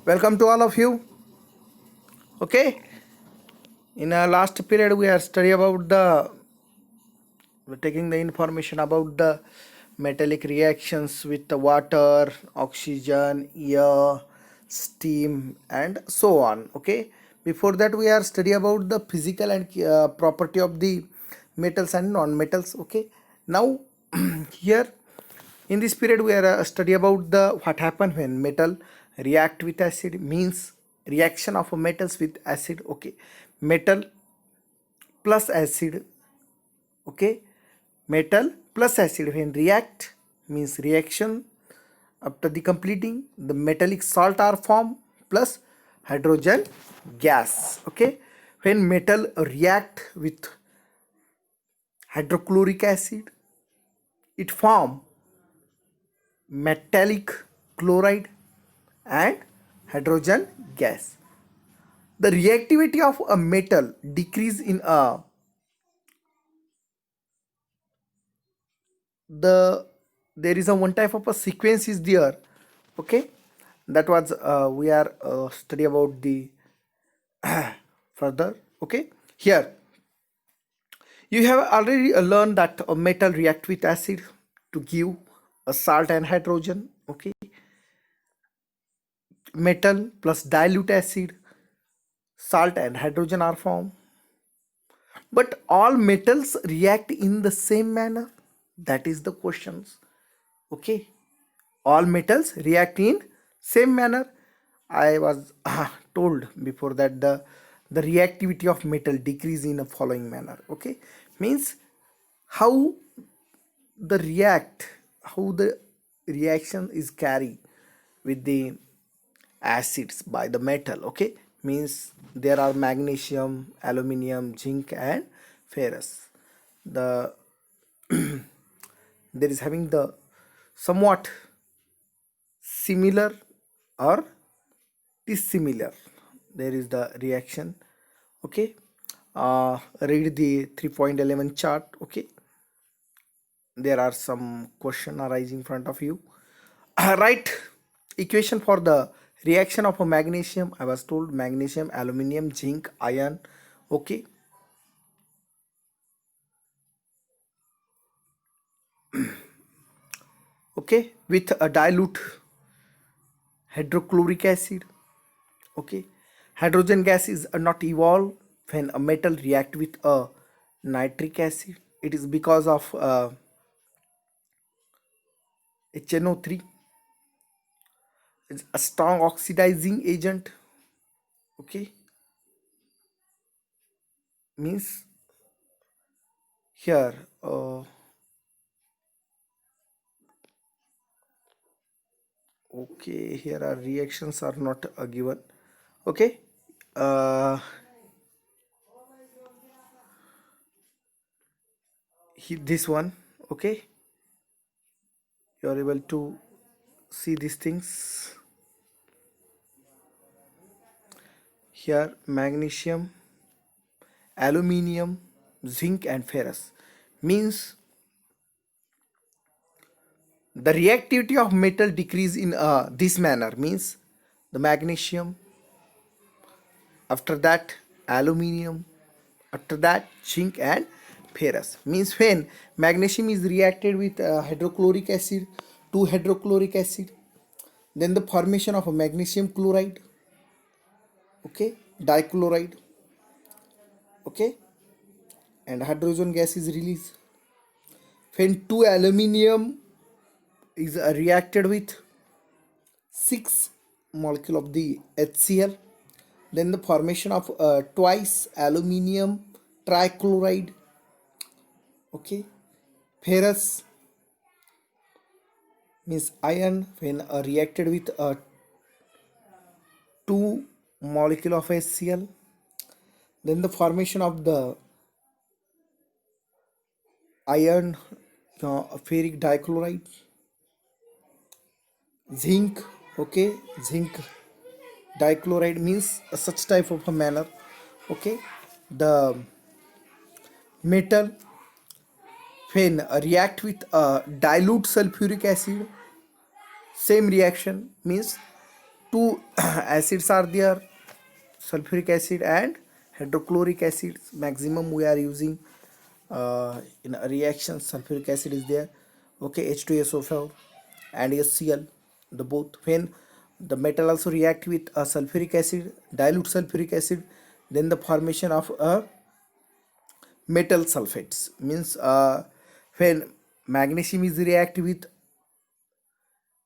Welcome to all of you. Okay, in our last period we are study about the we're taking the information about the metallic reactions with the water, oxygen, air, steam, and so on. Okay, before that we are study about the physical and property of the metals and non-metals. Okay, now here in this period we are study about the what happen when metal react with acid, means reaction of metals with acid. Okay, metal plus acid. Okay, metal plus acid when react means reaction after the completing the metallic salt are formed plus hydrogen gas. Okay, when metal react with hydrochloric acid, it form metallic chloride and hydrogen gas. The reactivity of a metal decrease in the there is a one type of a sequence is there. Okay, that was we are study about the further. Okay, here you have already learned that a metal react with acid to give a salt and hydrogen. Okay, metal plus dilute acid, salt and hydrogen are formed. But all metals react in the same manner? That is the questions. Okay. All metals react in same manner. I was told before that the reactivity of metal decrease in the following manner. Okay. Means how the react, how the reaction is carried with the acids by the metal. Okay, means there are magnesium, aluminium, zinc and ferrous. The there is having the somewhat similar or dissimilar, there is the reaction. Okay, read the 3.11 chart. Okay, there are some question arising in front of you. Write equation for the reaction of a magnesium. I was told magnesium, aluminium, zinc, iron. Okay, okay, with a dilute hydrochloric acid. Okay, hydrogen gas is not evolved when a metal react with a nitric acid. It is because of HNO3. It's a strong oxidizing agent. Okay, means here okay, here are reactions are not given. Okay, uh, this one. Okay, you are able to see these things here: magnesium, aluminium, zinc and ferrous. Means the reactivity of metal decrease in this manner. Means the magnesium, after that aluminium, after that zinc and ferrous. Means when magnesium is reacted with hydrochloric acid, 2 hydrochloric acid, then the formation of a magnesium chloride. Okay, dichloride. Okay, and hydrogen gas is released. When 2 aluminium is reacted with 6 molecule of the HCl, then the formation of twice aluminium trichloride. Okay, ferrous means iron when reacted with 2 molecule of HCl, then the formation of the iron ferric dichloride. Zinc. Okay, zinc dichloride means such type of a manner. Okay, the metal when react with dilute sulfuric acid, same reaction, means two acids are there, sulfuric acid and hydrochloric acid. Maximum we are using in a reaction, sulfuric acid is there. Okay, H2SO4 and HCl, the both. When the metal also react with a sulfuric acid, dilute sulfuric acid, then the formation of a metal sulfates, means when magnesium is react with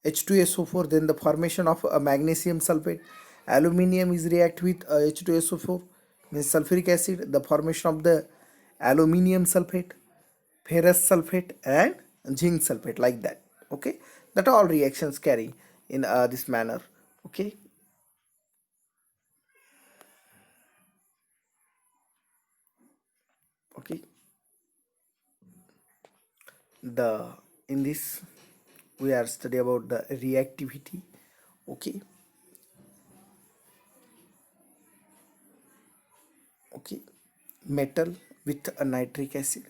H2SO4, then the formation of a magnesium sulfate. Aluminium is react with H2SO4, means sulfuric acid, the formation of the aluminium sulfate, ferrous sulfate and zinc sulfate, like that. Okay, that all reactions carry in this manner. Okay. Okay, the in this we are study about the reactivity. Okay. Okay, metal with a nitric acid,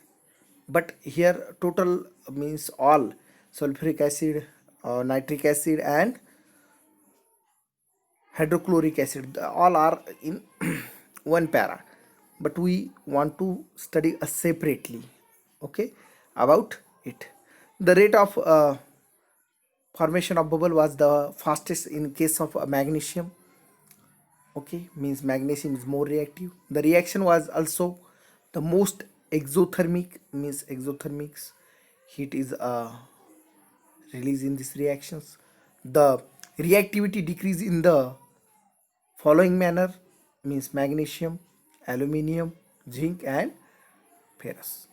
but here total means all sulfuric acid, nitric acid and hydrochloric acid, all are in one para, but we want to study separately. Okay, about it, the rate of formation of bubble was the fastest in case of magnesium. Okay, means magnesium is more reactive. The reaction was also the most exothermic, means exothermics heat is released in these reactions. The reactivity decrease in the following manner, means magnesium, aluminium, zinc and ferrous.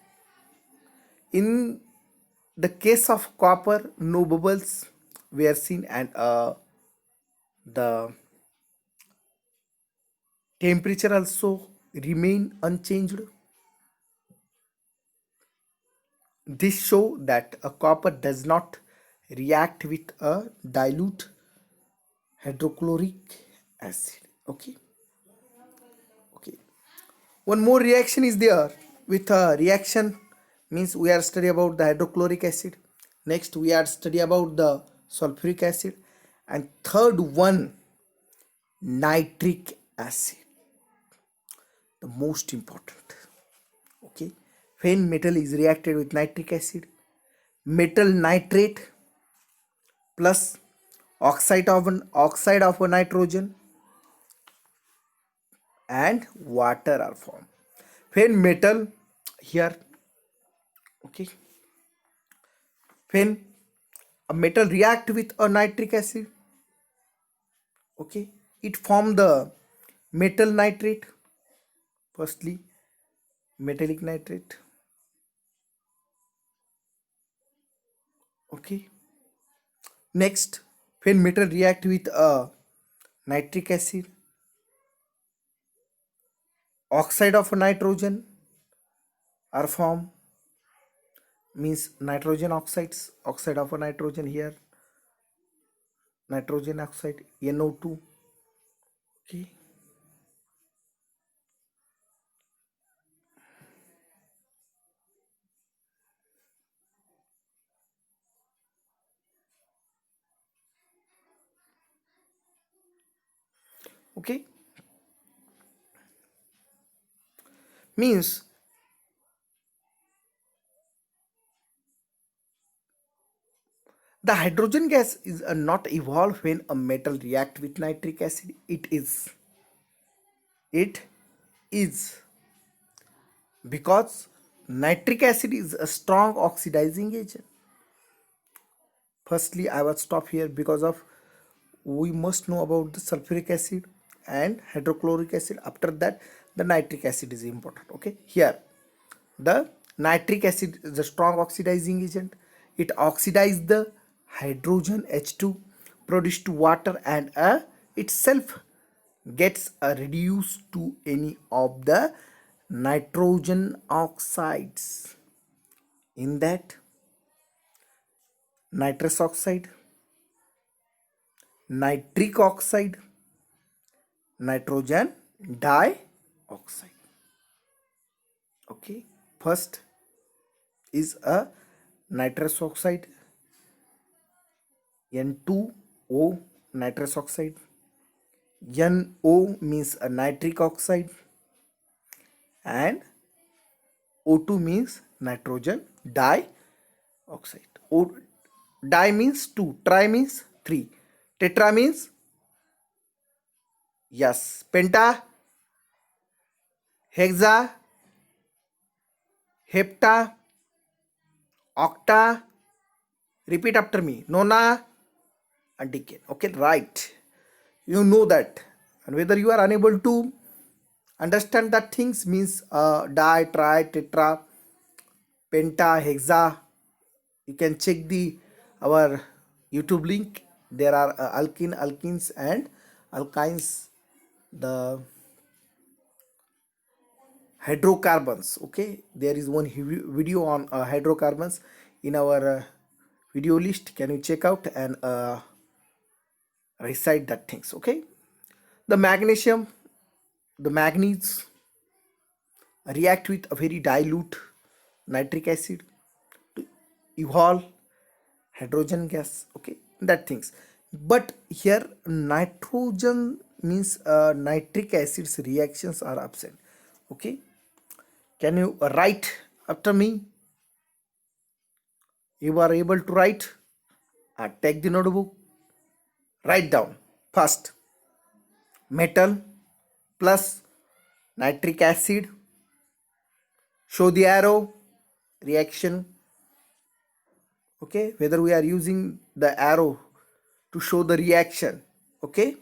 In the case of copper, no bubbles were seen and the temperature also remain unchanged. This show that a copper does not react with a dilute hydrochloric acid. Okay. Okay, one more reaction is there with a reaction, means we are study about the hydrochloric acid, next we are study about the sulfuric acid, and third one nitric acid, the most important. Okay, when metal is reacted with nitric acid, metal nitrate plus oxide of a nitrogen and water are formed. When metal here, okay, when a metal react with a nitric acid, okay, it form the metal nitrate, firstly metallic nitrate. Okay, next when metal react with a nitric acid, oxide of nitrogen are formed, means nitrogen oxides, oxide of a nitrogen here, nitrogen oxide NO2. Okay, okay, means the hydrogen gas is not evolved when a metal react with nitric acid. It is because nitric acid is a strong oxidizing agent. Firstly, I will stop here because of we must know about the sulfuric acid and hydrochloric acid. After that, the nitric acid is important. Okay, here the nitric acid is a strong oxidizing agent. It oxidizes the hydrogen H2 produced to water and itself gets reduced to any of the nitrogen oxides. In that, nitrous oxide, nitric oxide, nitrogen dioxide. Okay, first is a nitrous oxide, N2O nitrous oxide, NO means a nitric oxide, and O2 means nitrogen dioxide. Di means 2, tri means 3, tetra means yes, penta, hexa, hepta, octa, repeat after me, nona and decade. Okay, right, you know that. And whether you are unable to understand that things means di, tri, tetra, penta, hexa, you can check the our YouTube link. There are alkenes and alkynes, the hydrocarbons. Okay, there is one video on hydrocarbons in our video list. Can you check out and recite that things? Okay, the magnesium, the manganese react with a very dilute nitric acid to evolve hydrogen gas. Okay, that things. But here nitrogen means nitric acids reactions are absent. Okay, can you write after me? You are able to write? Take the notebook, write down. First, metal plus nitric acid, show the arrow, reaction. Okay, whether we are using the arrow to show the reaction, okay,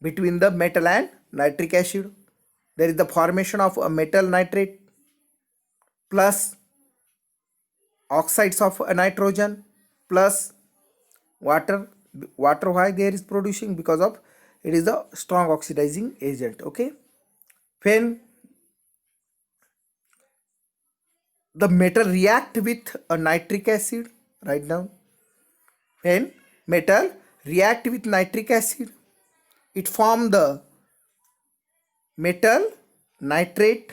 between the metal and nitric acid, there is the formation of a metal nitrate plus oxides of a nitrogen plus water. Water, why there is producing? Because of it is a strong oxidizing agent. Okay, when the metal react with a nitric acid, write down, when metal react with nitric acid, it form the metal nitrate,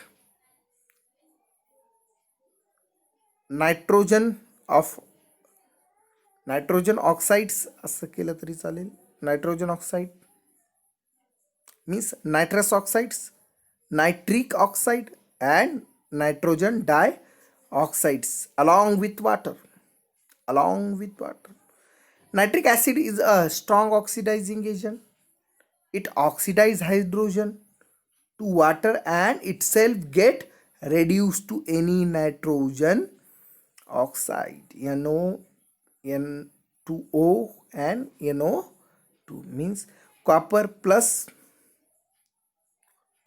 nitrogen of nitrogen oxides असं केलं तरी चालेल. Nitrogen oxide means nitrous oxides, nitric oxide and nitrogen dioxides along with water. Nitric acid is a strong oxidizing agent. It oxidizes hydrogen to water and itself get reduced to any nitrogen oxide, N2O and NO2 means copper plus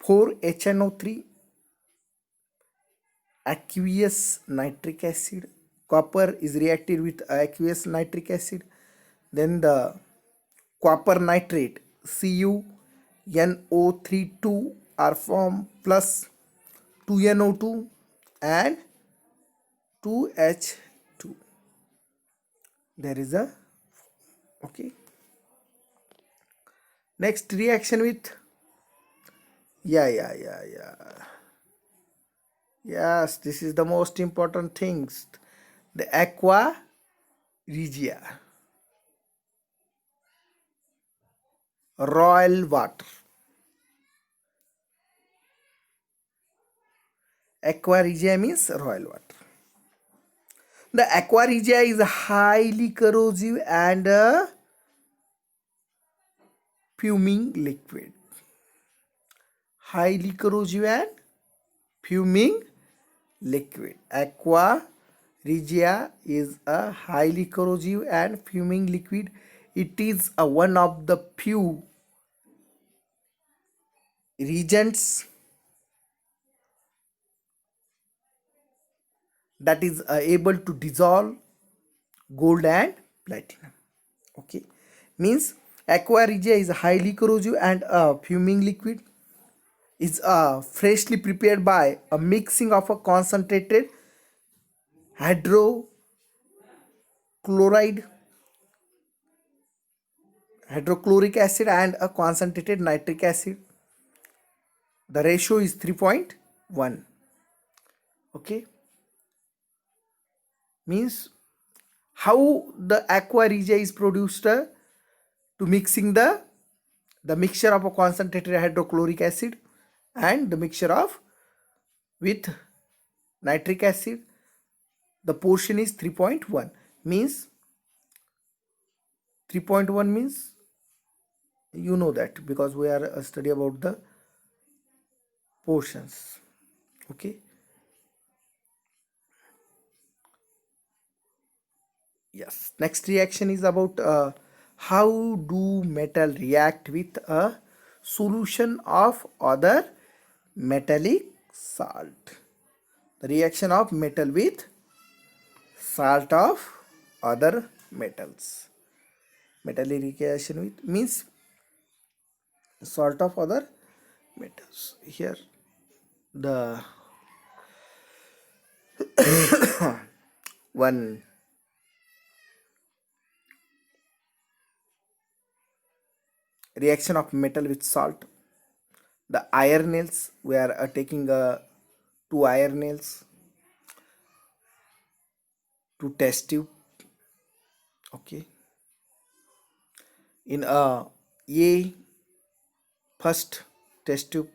4HNO3, aqueous nitric acid. Copper is reacted with aqueous nitric acid. Then the copper nitrate CuNO32 are formed plus 2NO2 and 2H2. There is a okay. Next reaction with yes, this is the most important things. The aqua regia, royal water. Aqua regia means royal water. The aqua regia is highly corrosive and fuming liquid. Highly corrosive and fuming liquid. Aqua regia is a highly corrosive and fuming liquid. It is one of the few reagents that is able to dissolve gold and platinum. Okay, means aqua regia is highly corrosive and a fuming liquid. Is freshly prepared by a mixing of a concentrated hydrochloric acid and a concentrated nitric acid. The ratio is 3.1. Okay, means how the aqua regia is produced to mixing the mixture of a concentrated hydrochloric acid and the mixture of with nitric acid. The portion is 3.1 means 3.1 means you know that because we are study about the portions. Okay, yes, next reaction is about how do metal react with a solution of other metallic salt. The reaction of metal with salt of other metals. Metallic reaction with means salt of other metals. Here the one reaction of metal with salt. The iron nails, we are taking two iron nails to test tube. Okay, in a first test tube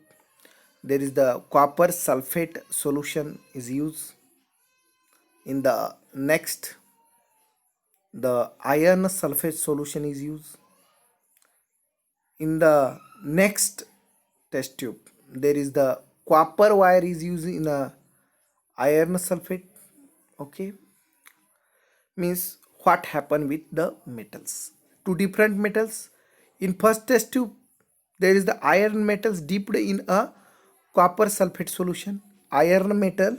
there is the copper sulfate solution is used. In the next the iron sulfate solution is used. In the next test tube there is the copper wire is used in a iron sulfate. Okay, means what happened with the metals, two different metals. In first test tube there is the iron metals dipped in a copper sulfate solution. Iron metal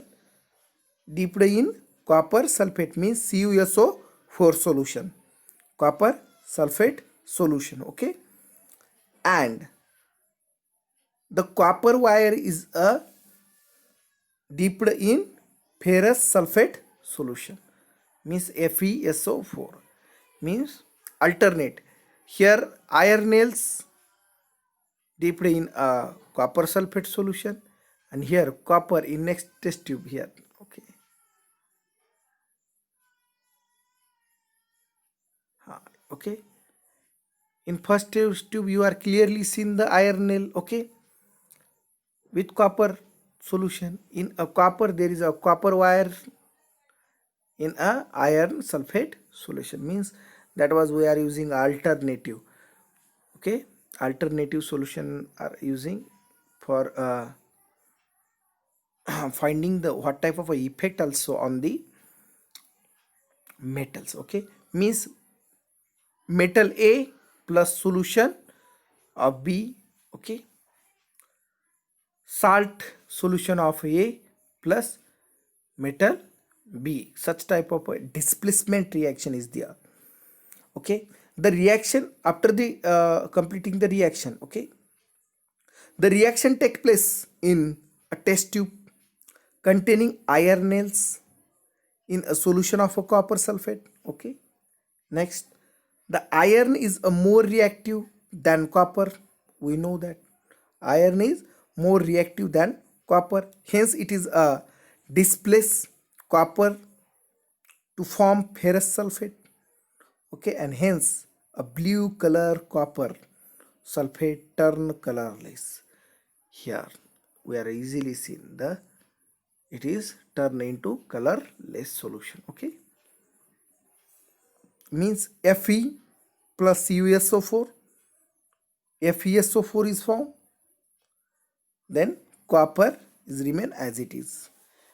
dipped in copper sulfate means CuSO4 solution, copper sulfate solution. Okay, and the copper wire is a dipped in ferrous sulfate solution means FeSO4 means alternate. Here iron nails dipped in a copper sulfate solution and here copper in next test tube here. Okay, okay, in first test tube you are clearly seen the iron nail. Okay, with copper solution. In a copper there is a copper wire in a iron sulfate solution means that was we are using alternative. Okay, alternative solution are using for finding the what type of a effect also on the metals. Okay, means metal A plus solution of B. Okay, salt solution of A plus metal B, such type of a displacement reaction is there. Okay, the reaction after the completing the reaction. Okay, the reaction take place in a test tube containing iron nails in a solution of a copper sulfate. Okay, next the iron is a more reactive than copper. We know that iron is more reactive than copper, hence it is a displace copper to form ferrous sulfate. Okay, and hence a blue color copper sulfate turn colorless. Here we are easily seen the it is turned into colorless solution. Okay, means Fe plus CuSO4, FeSO4 is formed, then copper is remain as it is.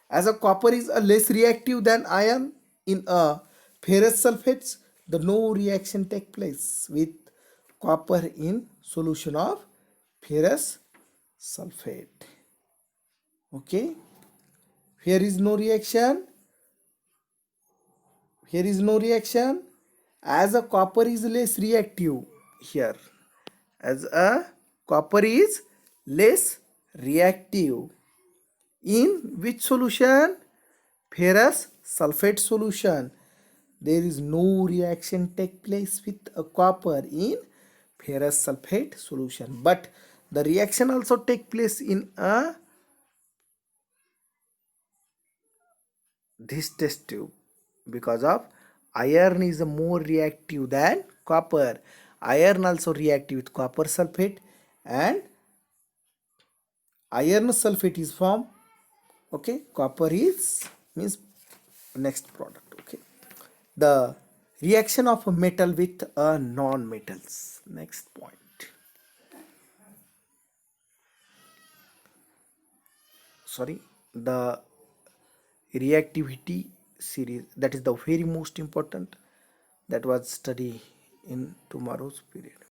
As a copper is a less reactive than iron in a ferrous sulfates, the no reaction take place with copper in solution of ferrous sulfate. Okay, here is no reaction, here is no reaction as a copper is less reactive. Here as a copper is less reactive in which solution? Ferrous sulfate solution. There is no reaction take place with a copper in ferrous sulfate solution, but the reaction also take place in a this test tube because of iron is more reactive than copper. Iron also reactive with copper sulfate, and iron sulfate is formed. Okay, copper is means next product. Okay, the reaction of a metal with a non-metals. Next point. Sorry, the reactivity series, that is the very most important, that was study in tomorrow's period.